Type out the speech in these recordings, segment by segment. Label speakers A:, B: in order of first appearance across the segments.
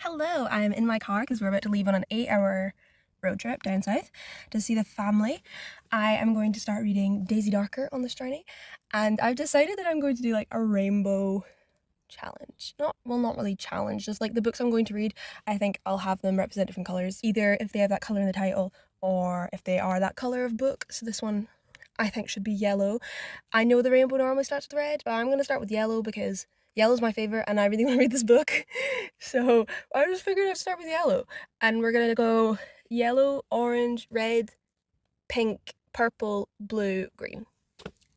A: Hello, I'm in my car because we're about to leave on an 8-hour road trip down south to see the family. I am going to start reading Daisy Darker on this journey, and I've decided that I'm going to do like a rainbow challenge. Not really challenge, just like the books I'm going to read, I think I'll have them represent different colours, either if they have that colour in the title or if they are that colour of book. So this one I think should be yellow. I know the rainbow normally starts with red, but I'm going to start with yellow because yellow's my favourite and I really want to read this book. So I just figured I'd start with yellow. And we're going to go yellow, orange, red, pink, purple, blue, green.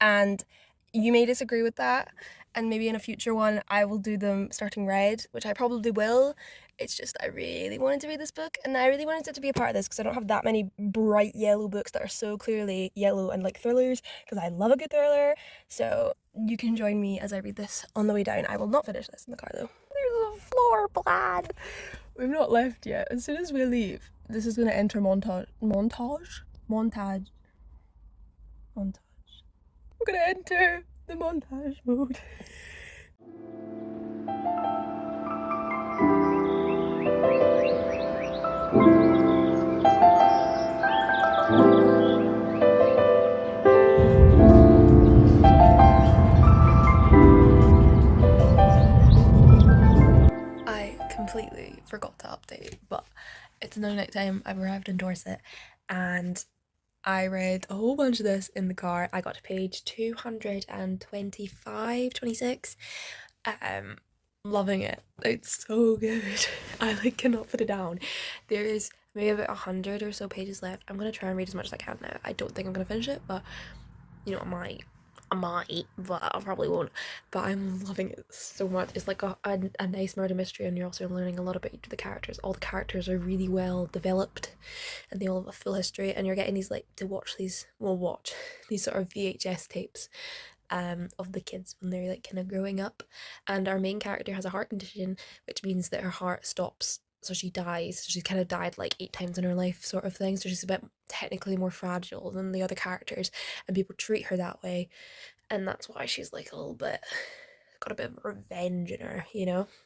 A: And you may disagree with that, and maybe in a future one I will do them starting red, which I probably will. It's just I really wanted to read this book, and I really wanted it to be a part of this because I don't have that many bright yellow books that are so clearly yellow and like thrillers, because I love a good thriller. So you can join me as I read this on the way down. I will not finish this in the car though. There's a floor plan. We've not left yet. As soon as we leave, this is going to enter montage. We're gonna enter the montage mode. I completely forgot to update, but it's now night time. I've arrived in Dorset and I read a whole bunch of this in the car. I got to page 225, 26. Um, Loving it. It's so good. I like cannot put it down. There's maybe about 100 or so pages left. I'm gonna try and read as much as I can now. I don't think I'm gonna finish it, but I might, but I probably won't. But I'm loving it so much. It's like a nice murder mystery, and you're also learning a lot about each of the characters. All the characters are really well developed, and they all have a full history. And you're getting these like to watch these. Well, watch these sort of VHS tapes, of the kids when they're like kind of growing up. And our main character has a heart condition, which means that her heart stops, so she dies. So she's kind of died like 8 times in her life, sort of thing. So she's a bit technically more fragile than the other characters, and people treat her that way. And that's why she's like a little bit got a bit of revenge in her.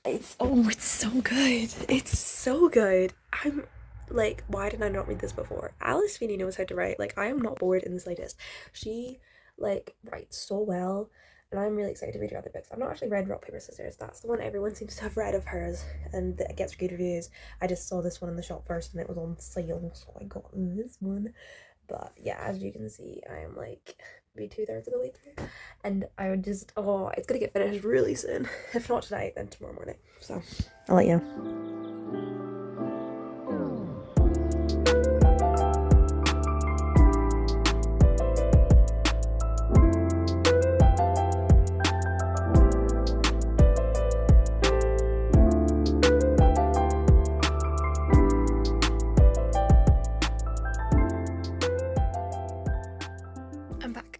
A: It's so good. It's so good. I'm like, why did I not read this before? Alice Sweeney knows how to write. Like, I am not bored in the slightest. She like writes so well, and I'm really excited to read her other books. I've not actually read Rock Paper Scissors. That's the one everyone seems to have read of hers, and that gets good reviews. I just saw this one in the shop first, and it was on sale, so I got this one. But yeah, as you can see, I am like maybe 2/3 of the way through, and I would just it's gonna get finished really soon. If not tonight, then tomorrow morning. So I'll let you know. I'm back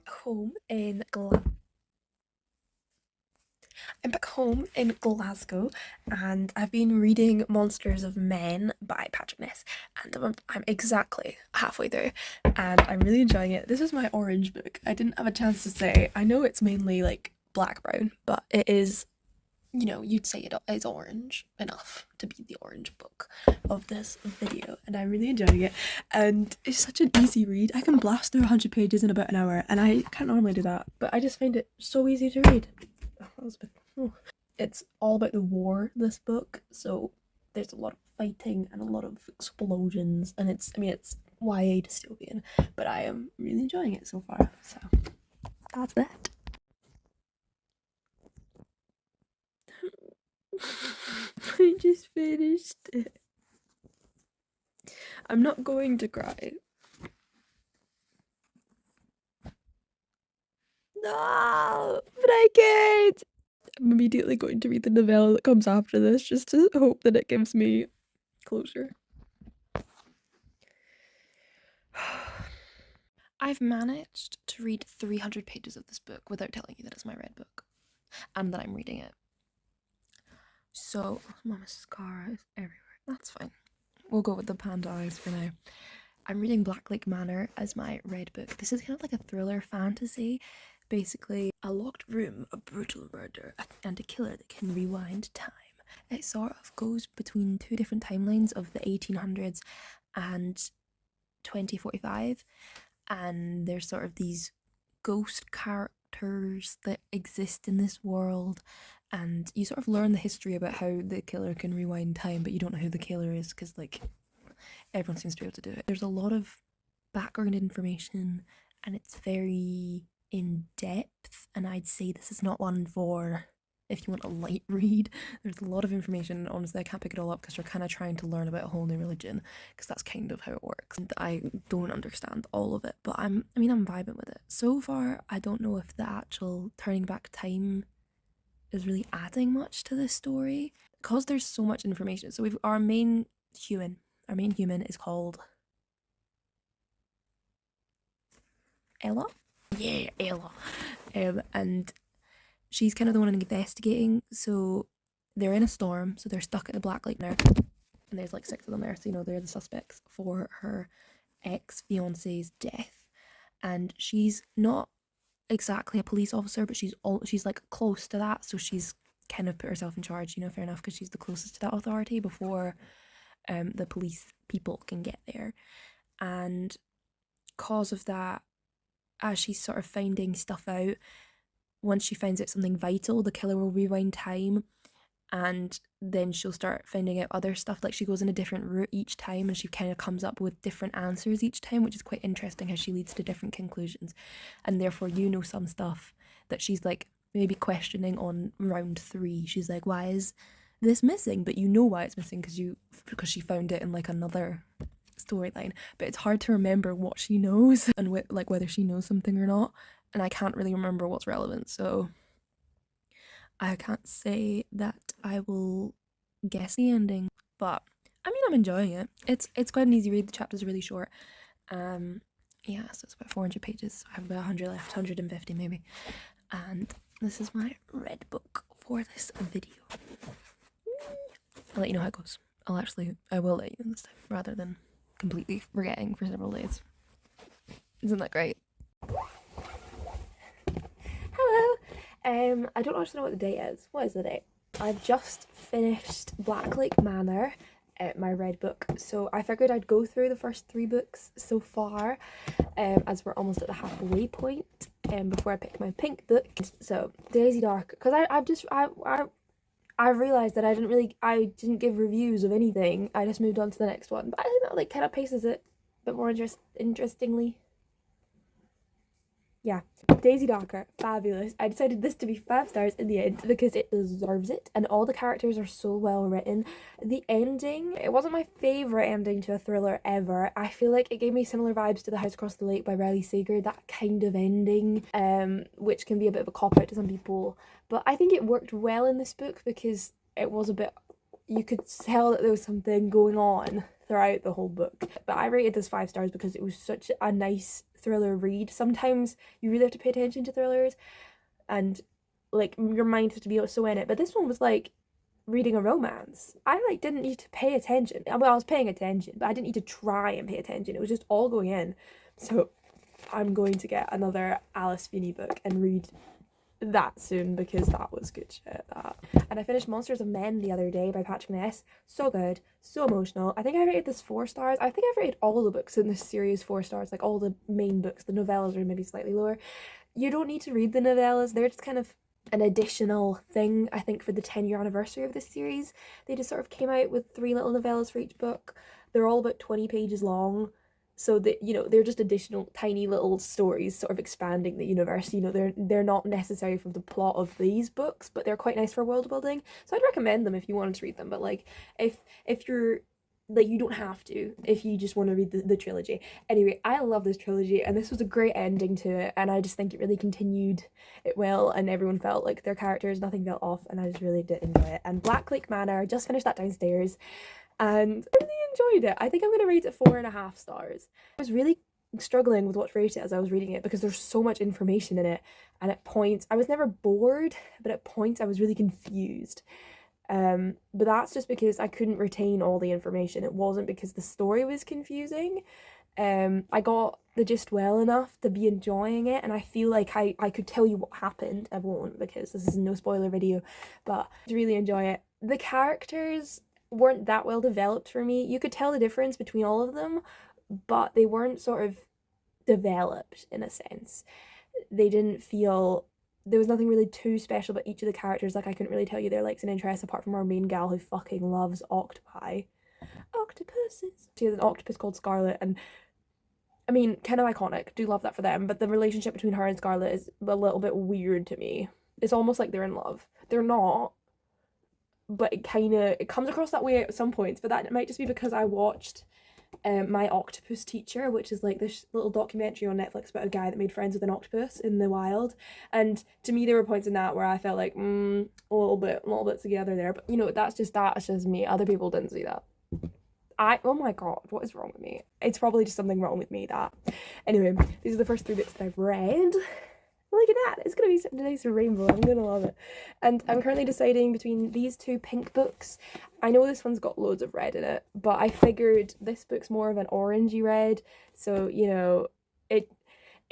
A: home in Glasgow, and I've been reading Monsters of Men by Patrick Ness, and I'm exactly halfway through, and I'm really enjoying it. This is my orange book. I didn't have a chance to say. I know it's mainly like black brown, but it is, you'd say it is orange enough to be the orange book of this video, and I'm really enjoying it. And it's such an easy read. I can blast through 100 pages in about an hour, and I can't normally do that, but I just find it so easy to read. It's all about the war, this book, so there's a lot of fighting and a lot of explosions, and it's YA dystopian, but I am really enjoying it so far. So that's that. I just finished it. I'm not going to cry. No, but I can't. I'm immediately going to read the novella that comes after this, just to hope that it gives me closure. I've managed to read 300 pages of this book without telling you that it's my red book and that I'm reading it. So, my mascara is everywhere. That's fine. We'll go with the panda eyes for now. I'm reading Black Lake Manor as my red book. This is kind of like a thriller fantasy. Basically, a locked room, a brutal murder, and a killer that can rewind time. It sort of goes between two different timelines of the 1800s and 2045, and there's sort of these ghost characters that exist in this world, and you sort of learn the history about how the killer can rewind time, but you don't know who the killer is because like everyone seems to be able to do it. There's a lot of background information and it's very in depth, and I'd say this is not one for if you want a light read. There's a lot of information, and honestly I can't pick it all up because you're kind of trying to learn about a whole new religion, because that's kind of how it works. And I don't understand all of it, but I'm vibing with it. So far I don't know if the actual turning back time is really adding much to this story because there's so much information. So we've our main human is called Ella. Yeah, Ella. And she's kind of the one investigating. So they're in a storm, so they're stuck at the Black Lake there, and there's like 6 of them there. So you know they're the suspects for her ex-fiance's death, and she's not exactly a police officer, but she's like close to that. So she's kind of put herself in charge. You know, fair enough, because she's the closest to that authority before the police people can get there. And cause of that, as she's sort of finding stuff out, once she finds out something vital, the killer will rewind time, and then she'll start finding out other stuff. Like she goes in a different route each time, and she kind of comes up with different answers each time, which is quite interesting how she leads to different conclusions. And therefore you know some stuff that she's like maybe questioning on round 3. She's like, why is this missing? But you know why it's missing because she found it in like another storyline, but it's hard to remember what she knows and like whether she knows something or not, and I can't really remember what's relevant, so I can't say that I will guess the ending. But I'm enjoying it. It's quite an easy read. The chapter's really short. Yeah, so it's about 400 pages, so I have about 100 left, 150 maybe, and this is my read book for this video. I'll let you know how it goes. I will let you know this time rather than completely forgetting for several days. Isn't that great? Hello. I don't actually know what the date is. What is the date? I've just finished Black Lake Manor, my red book, so I figured I'd go through the first 3 books so far, as we're almost at the halfway point, before I pick my pink book. So Daisy Dark, because I've realised that I didn't give reviews of anything. I just moved on to the next one. But I think that like kind of paces it a bit more interestingly. Yeah. Daisy Darker, fabulous. I decided this to be 5 stars in the end because it deserves it, and all the characters are so well written. The ending, it wasn't my favourite ending to a thriller ever. I feel like it gave me similar vibes to The House Across the Lake by Riley Sager, that kind of ending, which can be a bit of a cop-out to some people. But I think it worked well in this book because it was a bit, you could tell that there was something going on throughout the whole book. But I rated this 5 stars because it was such a nice thriller read. Sometimes you really have to pay attention to thrillers and like your mind has to be so in it, but this one was like reading a romance. I like didn't need to pay attention. Well, I was paying attention, but I didn't need to try and pay attention. It was just all going in. So I'm going to get another Alice Feeney book and read that soon because that was good shit. And I finished Monsters of Men the other day by Patrick Ness. So good, so emotional. I think I rated this 4 stars. I think I've rated all the books in this series 4 stars, like all the main books. The novellas are maybe slightly lower. You don't need to read the novellas. They're just kind of an additional thing, I think, for the 10-year anniversary of this series. They just sort of came out with 3 little novellas for each book. They're all about 20 pages long. So that, you know, they're just additional tiny little stories sort of expanding the universe. You know, they're not necessary for the plot of these books, but they're quite nice for world building. So I'd recommend them if you wanted to read them. But like if you're like, you don't have to if you just want to read the trilogy. Anyway, I love this trilogy and this was a great ending to it, and I just think it really continued it well, and everyone felt like their characters, nothing felt off, and I just really did enjoy it. And Black Lake Manor, just finished that downstairs and I really enjoyed it. I think I'm going to rate it 4.5 stars. I was really struggling with what to rate it as I was reading it because there's so much information in it, and at points I was never bored, but at points I was really confused. But that's just because I couldn't retain all the information. It wasn't because the story was confusing. I got the gist well enough to be enjoying it, and I feel like I could tell you what happened. I won't because this is no spoiler video, but I really enjoy it. the characters weren't that well developed for me. You could tell the difference between all of them, but they weren't sort of developed in a sense. They didn't feel there was nothing really too special about each of the characters. Like I couldn't really tell you their likes and interests apart from our main gal who fucking loves octopi. Octopuses. She has an octopus called Scarlet, and I mean, kind of iconic. Do love that for them, but the relationship between her and Scarlet is a little bit weird to me. It's almost like they're in love. They're not, but it comes across that way at some points. But that might just be because I watched My Octopus Teacher, which is like this little documentary on Netflix about a guy that made friends with an octopus in the wild. And to me, there were points in that where I felt like a little bit together there. But you know, that's just me. Other people didn't see that. Oh my god, what is wrong with me? It's probably just something wrong with me that. Anyway, these are the first 3 books that I've read. Look at that, it's gonna be such a nice rainbow. I'm gonna love it. And I'm currently deciding between these 2 pink books. I know this one's got loads of red in it, but I figured this book's more of an orangey red, so you know, it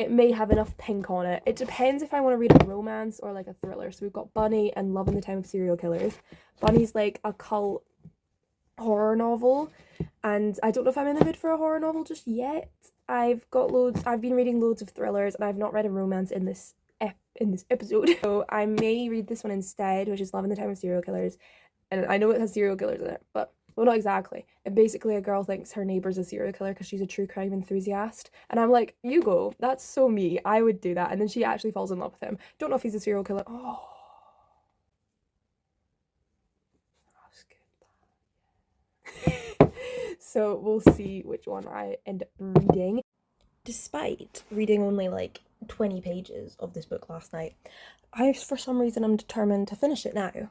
A: may have enough pink on it. It depends if I want to read a romance or like a thriller. So we've got Bunny and Love in the Time of Serial Killers. Bunny's like a cult horror novel, and I don't know if I'm in the mood for a horror novel just yet. I've been reading loads of thrillers, and I've not read a romance in this episode. So I may read this one instead, which is Love in the Time of Serial Killers. And I know it has serial killers in it, but well, not exactly. And basically a girl thinks her neighbor's a serial killer because she's a true crime enthusiast. And I'm like, you go, that's so me. I would do that. And then she actually falls in love with him. Don't know if he's a serial killer. Oh, so we'll see which one I end up reading. Despite reading only like 20 pages of this book last night, for some reason, I'm determined to finish it now.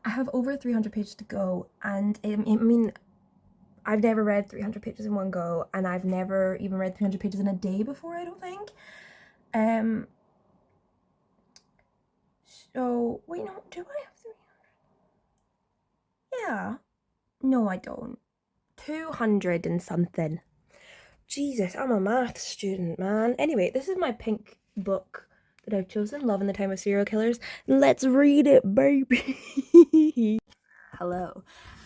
A: I have over 300 pages to go, and I mean, I've never read 300 pages in one go, and I've never even read 300 pages in a day before, I don't think. So, wait, no, do I have 300? Yeah. No, I don't. 200 and something. Jesus, I'm a math student, man. Anyway, this is my pink book that I've chosen, Love in the Time of Serial Killers. Let's read it, baby. Hello.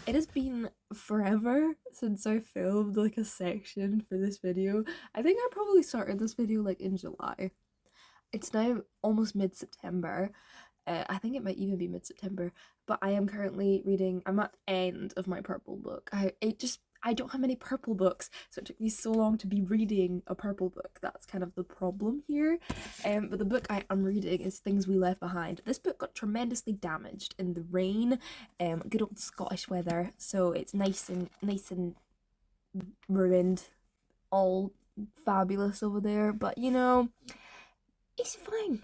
A: It has been forever since I filmed like a section for this video. I think I probably started this video like in July. It's now almost mid-September. I think it might even be mid-September, but I am currently reading. I'm at the end of my purple book. I don't have many purple books, so it took me so long to be reading a purple book. That's kind of the problem here. But the book I am reading is Things We Left Behind. This book got tremendously damaged in the rain, good old Scottish weather, so it's nice and ruined, all fabulous over there. But you know, it's fine.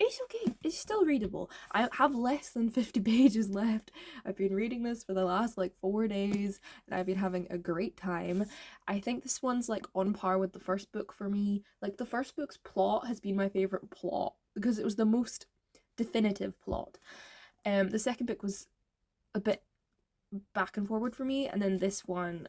A: It's okay. It's still readable. I have less than 50 pages left. I've been reading this for the last like 4 days, and I've been having a great time. I think this one's like on par with the first book for me. Like the first book's plot has been my favorite plot because it was the most definitive plot. The second book was a bit back and forward for me, and then this one,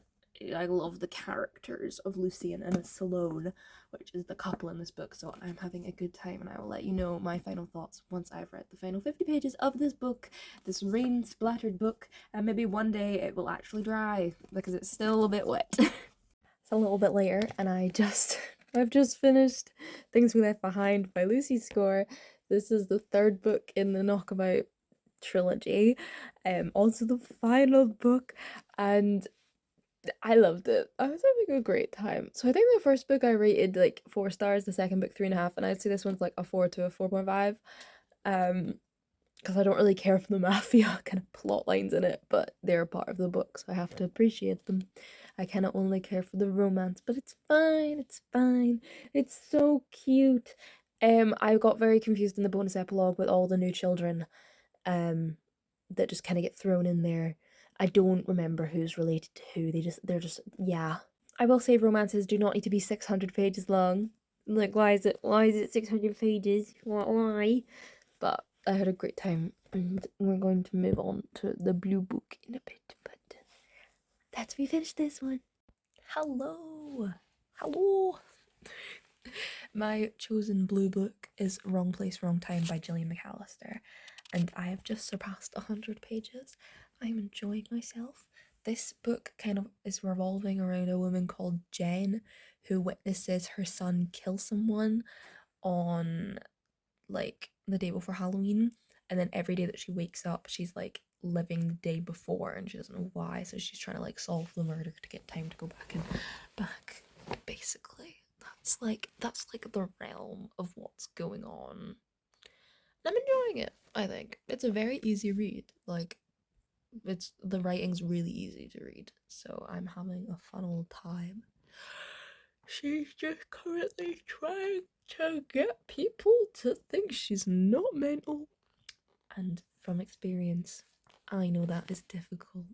A: I love the characters of Lucien and Salone, which is the couple in this book, so I'm having a good time, and I will let you know my final thoughts once I've read the final 50 pages of this book, this rain-splattered book, and maybe one day it will actually dry, because it's still a bit wet. It's a little bit later, and I've just finished Things We Left Behind by Lucy Score. This is the 3rd book in the Knockabout trilogy, also the final book, and I loved it. I was having a great time. So I think the first book I rated like 4 stars, the second book 3.5, and I'd say this one's like a 4 to a 4.5. Because I don't really care for the mafia kind of plot lines in it, but they're part of the book, so I have to appreciate them. I cannot only care for the romance, but it's fine, it's fine. It's so cute. I got very confused in the bonus epilogue with all the new children that just kind of get thrown in there. I don't remember who's related to who. They're just yeah. I will say romances do not need to be 600 pages long. Like why is it 600 pages? Why? But I had a great time, and we're going to move on to the blue book in a bit, but let's finish this one. Hello. My chosen blue book is Wrong Place, Wrong Time by Gillian McAllister. and I have just surpassed 100 pages. I'm enjoying myself. This book kind of is revolving around a woman called Jen who witnesses her son kill someone on like the day before Halloween, and then every day that she wakes up she's like living the day before and she doesn't know why, so she's trying to like solve the murder to get time to go back and back basically. That's like the realm of what's going on. I'm enjoying it. I think it's a very easy read. Like, it's the writing's really easy to read, so I'm having a fun old time. She's just currently trying to get people to think she's not mental, and from experience, I know that is difficult.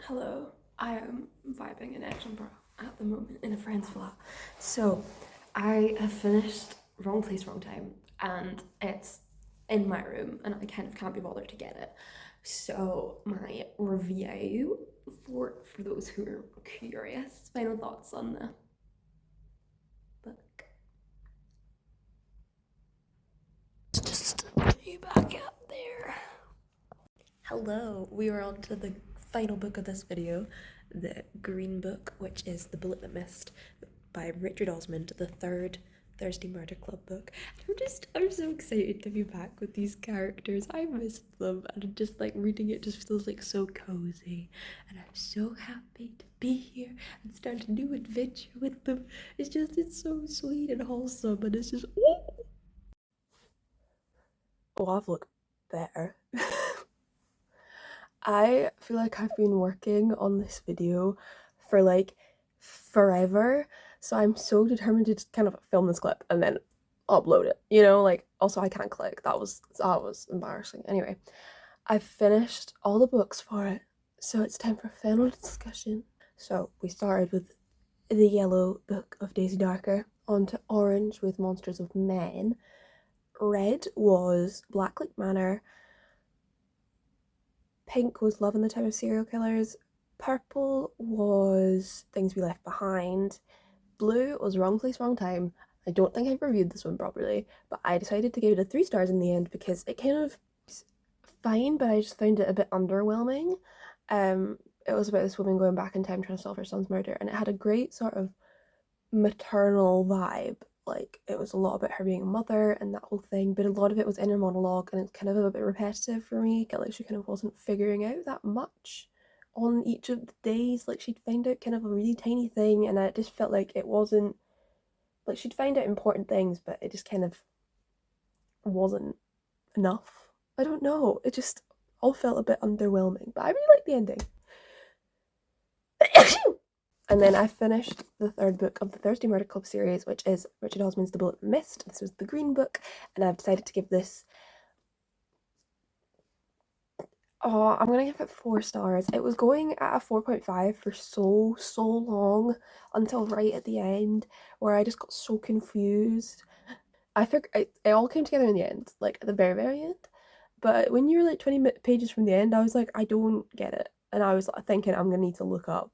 A: Hello, I am vibing in Edinburgh at the moment in a friend's flat. So, I have finished Wrong Place, Wrong Time, and it's in my room, and I kind of can't be bothered to get it. So, my review for those who are curious, final thoughts on the book. Just put you back up there. Hello, we are on to the final book of this video, the Green Book, which is The Bullet That Missed by Richard Osman, the third Thursday Murder Club book. I'm so excited to be back with these characters. I missed them, and just like reading it just feels like so cozy, and I'm so happy to be here and start a new adventure with them. It's so sweet and wholesome, and it's just I've looked better. I feel like I've been working on this video for like forever, so I'm so determined to just kind of film this clip and then upload it, you know? Like, also I can't click. That was embarrassing. Anyway, I've finished all the books for it, so it's time for final discussion. So we started with the yellow book of Daisy Darker, on to orange with Monsters of Men. Red was Blacklick Manor. Pink was Love and the Time of Serial Killers. Purple was Things We Left Behind. Blue was Wrong Place, Wrong Time. I don't think I've reviewed this one properly, but I decided to give it a 3 stars in the end because it kind of fine, but I just found it a bit underwhelming. It was about this woman going back in time trying to solve her son's murder, and it had a great sort of maternal vibe. Like, it was a lot about her being a mother and that whole thing, but a lot of it was inner monologue, and it's kind of a bit repetitive for me. Like, she kind of wasn't figuring out that much on each of the days. Like, she'd find out kind of a really tiny thing, and I just felt like it wasn't, like, she'd find out important things, but it just kind of wasn't enough. I don't know, it just all felt a bit underwhelming, but I really liked the ending. And then I finished the third book of the Thursday Murder Club series, which is Richard Osman's The Bullet That Missed. This was the Green Book, and I've decided to give this... I'm going to give it 4 stars. It was going at a 4.5 for so long, until right at the end, where I just got so confused. I think it all came together in the end, like at the very end. But when you're like 20 pages from the end, I was like, I don't get it. And I was thinking I'm going to need to look up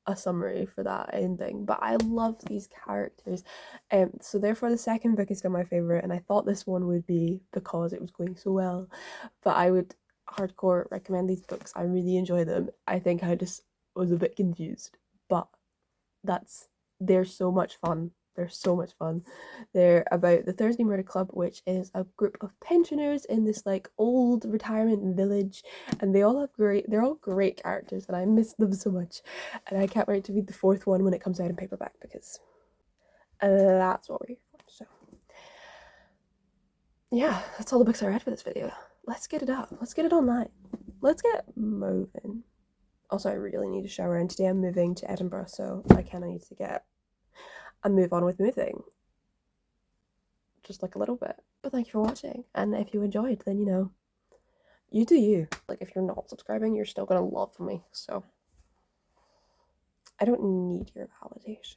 A: a summary for that ending, but I love these characters, so therefore the second book is still my favorite, and I thought this one would be because it was going so well, but I would hardcore recommend these books. I really enjoy them. I think I just was a bit confused, but they're so much fun. They're so much fun. They're about the Thursday Murder Club, which is a group of pensioners in this like old retirement village, and they're all great characters, and I miss them so much, and I can't wait to read the 4th one when it comes out in paperback, because that's what we're here for. So yeah, that's all the books I read for this video. Let's get it up. Let's get it online. Let's get moving. Also, I really need a shower, and today I'm moving to Edinburgh, so I kind of need to get a move on with moving. Just like a little bit. But thank you for watching, and if you enjoyed, then, you know, you do you. Like, if you're not subscribing, you're still gonna love me, so I don't need your validation.